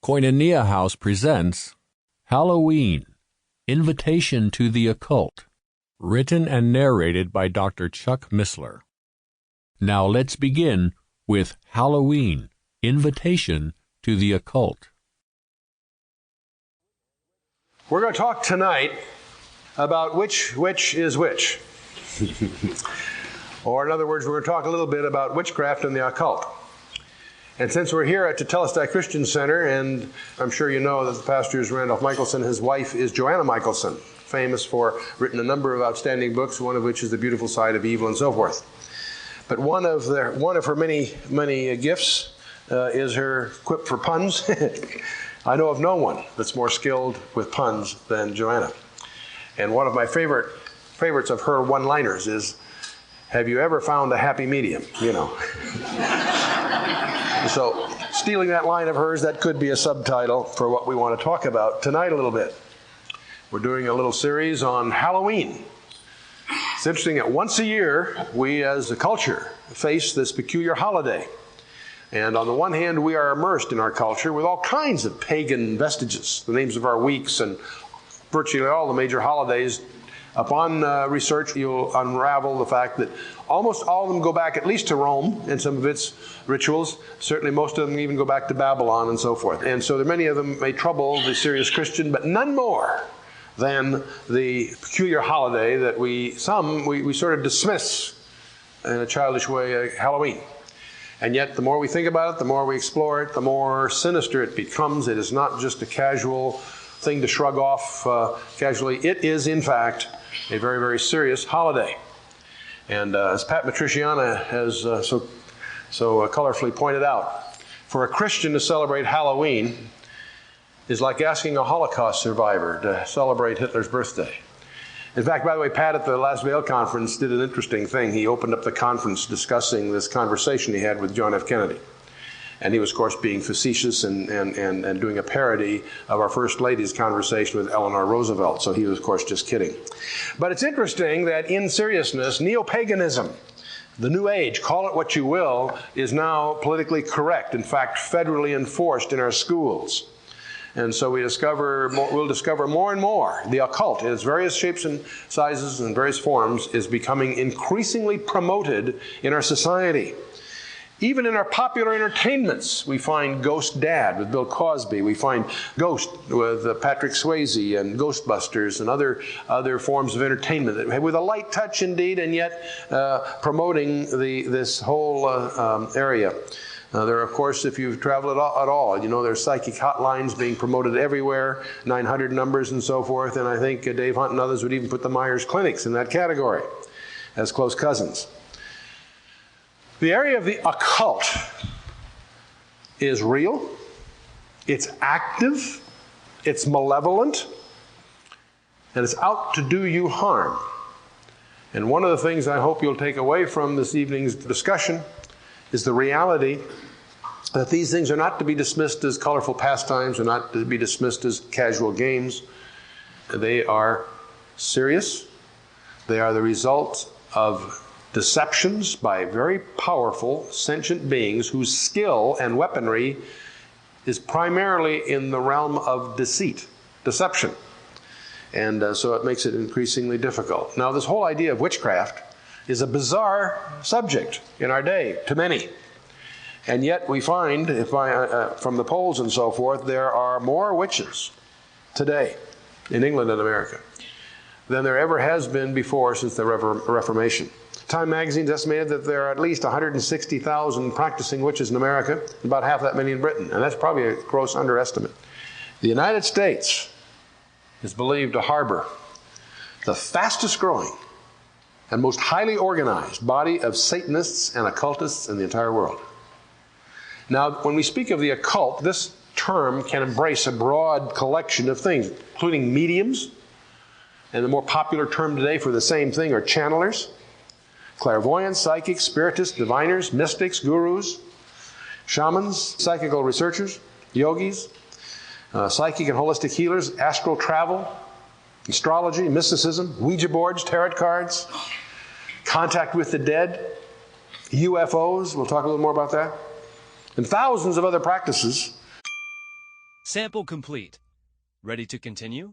Koinonia House presents Halloween, Invitation to the Occult, written and narrated by Dr. Chuck Missler. Now let's begin with Halloween, Invitation to the Occult. We're going to talk tonight about which is which. Or in other words, we're going to talk a little bit about witchcraft and the occult. And since we're here at the Telestai Christian Center, and I'm sure you know that the pastor is Randolph Michelson, his wife is Joanna Michelson, famous for written a number of outstanding books, one of which is The Beautiful Side of Evil and so forth. But one of her many gifts is her quip for puns. I know of no one that's more skilled with puns than Joanna. And one of my favorites of her one-liners is, "Have you ever found a happy medium?" You know. So, stealing that line of hers, that could be a subtitle for what we want to talk about tonight a little bit. We're doing a little series on Halloween. It's interesting that once a year, we as a culture face this peculiar holiday. And on the one hand, we are immersed in our culture with all kinds of pagan vestiges, the names of our weeks and virtually all the major holidays. Upon research, you'll unravel the fact that almost all of them go back at least to Rome and some of its rituals. Certainly most of them even go back to Babylon and so forth. And so many of them may trouble the serious Christian, but none more than the peculiar holiday that we sort of dismiss in a childish way, Halloween. And yet the more we think about it, the more we explore it, the more sinister it becomes. It is not just a casual thing to shrug off casually. It is, in fact, a very, very serious holiday. And as Pat Matriciana has so colorfully pointed out, for a Christian to celebrate Halloween is like asking a Holocaust survivor to celebrate Hitler's birthday. In fact, by the way, Pat at the last Vail conference did an interesting thing. He opened up the conference discussing this conversation he had with John F. Kennedy. And he was, of course, being facetious and doing a parody of our First Lady's conversation with Eleanor Roosevelt. So he was, of course, just kidding. But it's interesting that in seriousness, neo-paganism, the New Age, call it what you will, is now politically correct. In fact, federally enforced in our schools. And so we'll discover more and more the occult in its various shapes and sizes and various forms is becoming increasingly promoted in our society. Even in our popular entertainments, we find Ghost Dad with Bill Cosby. We find Ghost with Patrick Swayze and Ghostbusters and other forms of entertainment with a light touch indeed, and yet promoting this whole area. There are, of course, if you've traveled at all, you know there's psychic hotlines being promoted everywhere, 900 numbers and so forth, and I think Dave Hunt and others would even put the Myers Clinics in that category as close cousins. The area of the occult is real, it's active, it's malevolent, and it's out to do you harm. And one of the things I hope you'll take away from this evening's discussion is the reality that these things are not to be dismissed as colorful pastimes, or not to be dismissed as casual games. They are serious. They are the result of deceptions by very powerful sentient beings whose skill and weaponry is primarily in the realm of deception. And so it makes it increasingly difficult. Now, this whole idea of witchcraft is a bizarre subject in our day to many. And yet we find, from the polls and so forth, there are more witches today in England and America than there ever has been before since the Reformation. Time magazine's estimated that there are at least 160,000 practicing witches in America, about half that many in Britain, and that's probably a gross underestimate. The United States is believed to harbor the fastest growing and most highly organized body of Satanists and occultists in the entire world. Now, when we speak of the occult, this term can embrace a broad collection of things, including mediums, and the more popular term today for the same thing are channelers, clairvoyants, psychics, spiritists, diviners, mystics, gurus, shamans, psychical researchers, yogis, psychic and holistic healers, astral travel, astrology, mysticism, Ouija boards, tarot cards, contact with the dead, UFOs, we'll talk a little more about that, and thousands of other practices Sample complete. Ready to continue?